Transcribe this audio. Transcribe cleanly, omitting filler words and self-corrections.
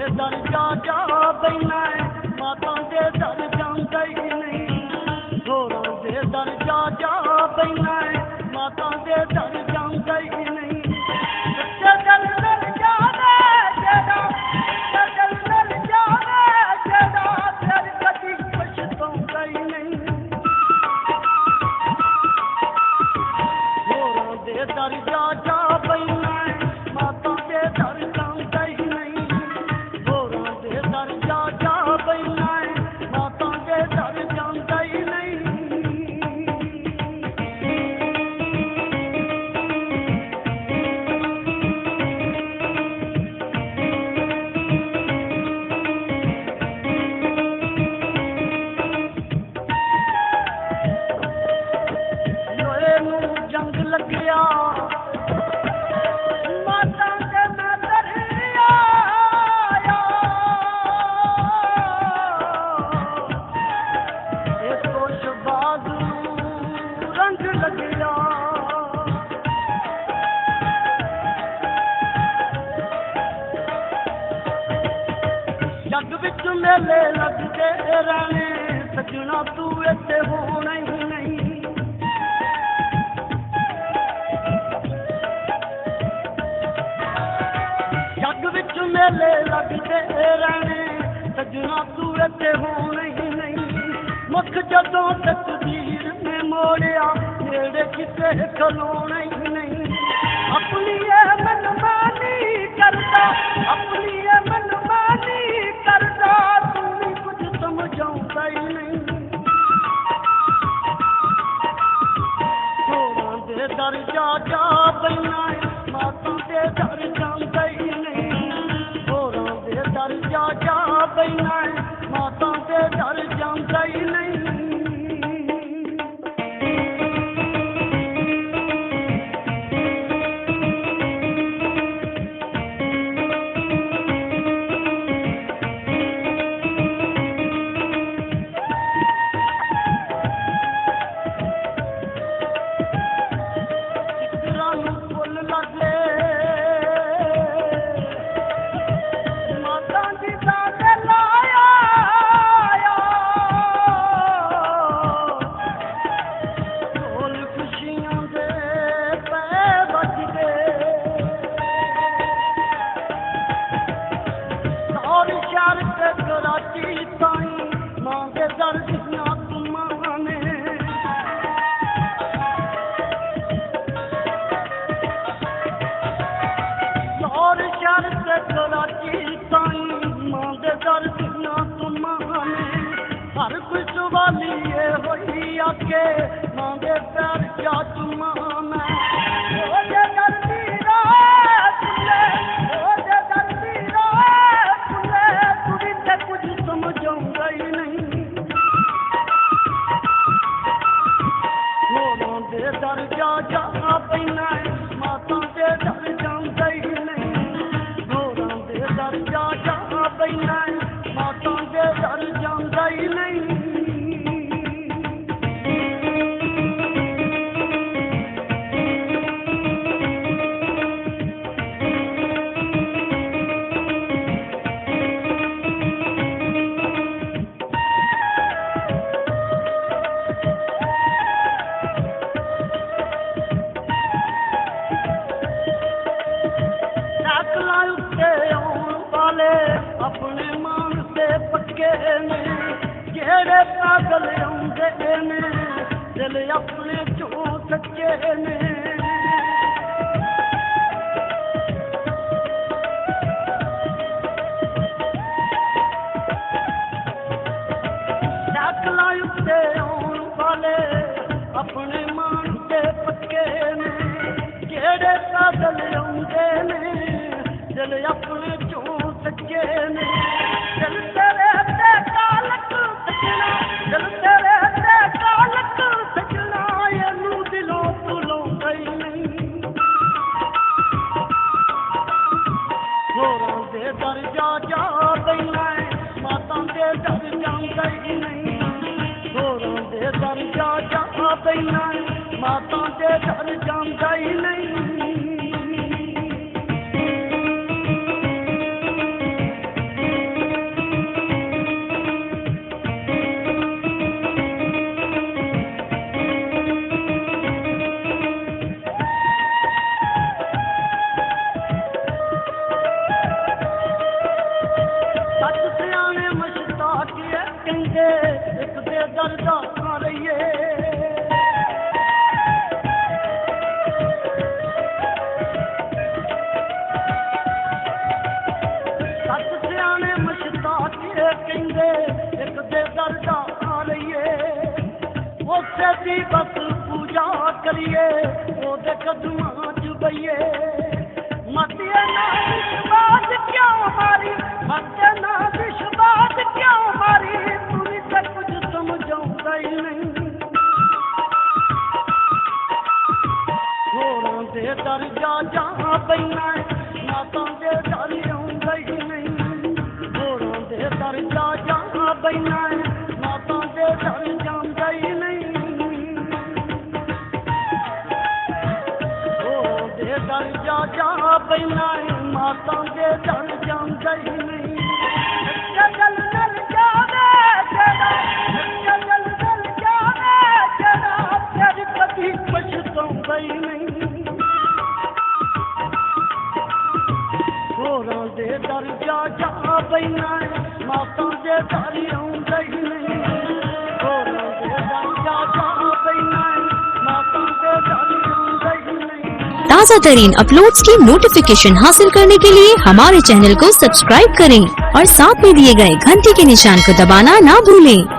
ਦੇ ਦਰ ਜਾ ਜਾ ਬੈਨਾ ਮਾਤਾ ਦੇ ਦਰ ਜਾਂਦਾ ਹੀ ਨਹੀਂ ਹੋਰਾਂ ਦੇ ਦਰ ਜਾ ਜਾ ਬੈਨਾ ਮਾਤਾ ਦੇ ਦਰ ਜਾਂਦਾ ਹੀ ਨਹੀਂ ਸੱਚੇ ਦਿਲ ਨਾਲ ਜਾਵੇ ਜਿਹੜਾ ਸੱਚੇ ਦਿਲ ਨਾਲ ਜਾਵੇ ਜਿਹੜਾ ਫਿਰ ਕਦੀ ਪਛਤਾਉਂਦਾ ਹੀ ਨਹੀਂ ਹੋਰਾਂ ਦੇ ਦਰ ਜਾ ਜਾ ਬੈਨਾ ਮਾਤਾ ਦੇ ਦਰ ਜਾਂਦਾ ਹੀ ਨਹੀਂ ਹੋਰਾਂ ਦੇ ਦਰ ਜਾ ਜਾ ਬੈਨਾ ਮਾਤਾ ਦੇ ਦਰ ਜਾਂਦਾ ਹੀ ਨਹੀਂ ਲੋਹੇ ਨੂੰ ਜੰਗ ਲੱਗਿਆ ਮਾਤਾ ਦੇ ਮੈਂ ਦਰਿਆ ਇਹ ਕੋਸ਼ ਬਾਜ਼ੂ ਰੰਗ ਲੱਗਿਆ ਜੱਗ ਵਿੱਚ ਮੇਲੇ ਲੱਗਦੇ ਰਹਿਣੇ ਸਜਣਾ ਤੂੰ ਇੱਥੇ ਹੋਣਾ ਹੀ ਨਹੀਂ ਜੱਗ ਵਿੱਚ ਮੇਲੇ ਲੱਗਦੇ ਰਹਿਣੇ ਸਜਣਾ ਤੂੰ ਇੱਥੇ ਹੋਣਾ ਹੀ ਨਹੀਂ ਮੁੱਖ ਜਦੋਂ ਤਕਦੀਰ ਨੇ ਮੋੜਿਆ ਨੇੜੇ ਕਿਤੇ ਖਲੋਣਾ ਹੀ ਨਹੀਂ ਆਪਣੀ ਇਹ ਮਨਮਾਨੀ ਕਰਦਾ ਆਪਣੀ ਇਹ ਮਨਮਾਨੀ ਕਰਦਾ ਤੂੰ ਵੀ ਕੁਝ ਸਮਝਾਉਂਦਾ ਹੀ ਨਹੀਂ ਹੋਰਾਂ ਦੇ ਦਰ ਜਾ ਜਾ ਬੈਨਾ ਮਾਤਾ ਦੇ ਦਰ ਜਾਂਦਾ ਹੀ ਨਹੀਂ ਹੋਰਾਂ ਦੇ ਦਰ ਜਾ ਜਾ ਬੈਨਾ ਮਾਤਾ ਦੇ ਦਰ ਜਾਂਦਾ ਹੀ ਨਹੀਂ ਕਿਤਰਾਂ ਨੂੰ ਫੁੱਲ ਲੱਗੇ ਮਾਤਾ ਜੀ ਦਾ ਤੇ ਲਾਇਆ ਢੋਲ ਖੁਸ਼ੀਆਂ ਦੇ ਪੈ ਵੱਜਦੇ ਔਰ ਸ਼ਹਿਰ ਤੇ ਕਰਾਚੀ ਤਾਈਂ ਮਾਂ ਦੇ ਦਰ ਦੀਆਂ ਤੁਮਾਂ ਨੇ ਔਰ ਸ਼ਹਿਰ ਤੇ ਕਰਾਚੀ ਤਾਈਂ ਮਾਂ ਦੇ ਦਰ ਦੀਆਂ ਤੁਮਾਂ ਨੇ ਹਰ ਕੋਈ ਸਵਾਲੀ ਇਹ ਹੋਈ ਆਕੇ ਮਾਂ ਦੇ ਪੈਰ ਜਾ ਤੁਮਾਂ ਮੈਂ ਉਹਦੇ ਦਰ ਦੀ ਰਾਹ ਤੁਲੇ ਉਹਦੇ ਦਰ ਦੀ ਰਾਹ ਤੁਲੇ ਕੁੜੀ ਤੇ ਕੁਝ ਸਮਝਾਉਂਦਾ ਹੀ ਨਹੀਂ ਹੋਰਾਂ ਦੇ ਦਰ ਜਾ ਜਾ ਬੈਨਾ ਮਾਤਾ ਦੇ ਦਰ ਜਾਂਦਾ ਹੀ ਨਹੀਂ ਹੋਰਾਂ ਦੇ ਦਰ ਜਾ ਜਾ ਬੈਨਾ ਮਾਤਾ ਦੇ ਦਰ ਜਾਂਦਾ ਹੀ ਨਹੀਂ ਸਾਈਕਲਾਂ ਉੱਤੇ ਆਉਣ ਵਾਲੇ ਆਪਣੇ ਮਾਨ ਤੇ ਪੱਕੇ ਨੇ ਜਿਹੜੇ ਪਾਗਲ ਆਉਂਦੇ ਨੇ ਦਿਲ ਆਪਣੇ ਚੋਂ ਸੱਚੇ ਨੇ ਸਾਈਕਲਾਂ ਉੱਤੇ ਆਉਣ ਵਾਲੇ ਆਪਣੇ ਮਾਨ ਤੇ ਪੱਕੇ ਨੇ ਜਿਹੜੇ ਪਾਗਲ ਆਉਂਦੇ ਨੇ ਦਿਲ ਆਪਣੇ ਚੋਂ ਸੱਚੇ ਨੇ ਦਿਲ ਤੇਰੇ ਤੇ ਕਾਲਕ ਸਜਣਾ ਦਿਲ ਤੇਰੇ ਤੇ ਕਾਲਕ ਸਜਣਾ ਇਹਨੂੰ ਦਿਲੋਂ ਭੁਲਾਉਂਦਾ ਹੀ ਨਹੀਂ ਹੋਰਾਂ ਦੇ ਦਰ ਜਾ ਜਾ ਬੈਨਾ ਮਾਤਾ ਦੇ ਦਰ ਜਾਂਦਾ ਹੀ ਨਹੀਂ ਹੋਰਾਂ ਦੇ ਦਰ ਜਾ ਜਾ ਬੈਨਾ ਮਾਤਾ ਦੇ ਦਰ ਜਾਂਦਾ ਹੀ ਨਹੀਂ सच सियाने मशताक ये कहंदे एक दे दर्दा खा रहिए सच सियाने मशताक ये कहंदे एक दे दर्दा खा रहिए उसे दी बस पूजा करिए ओदे कदमां च बइए मतिया ना विश्वास क्यों मारी मतिया ना विश्वास क्यों मारी तुम्हें सब कुछ समझाऊंगा ही नहीं होरों दे दर जा जहाँ बैना माता दे दर आऊंगा ही नहीं होरों दे दर जा जहाँ बैना माता दे दर जाऊंगा ही नहीं होरों दे दर जा जहाँ बैना माता दे दर जाऊंगा ही नहीं जल जल जावे जरा जल जल जावे जरा फिर कभी पछताऊंगा ही नहीं होरों दे दर जा जहाँ बैना माता दे दर आऊंगा ही नहीं होरों दे दर जा जहाँ बैना माता दे दर आऊंगा ही नहीं। ताज़ा तरीन अपलोड्स की नोटिफिकेशन हासिल करने के लिए हमारे चैनल को सब्सक्राइब करें और साथ में दिए गए घंटी के निशान को दबाना ना भूलें।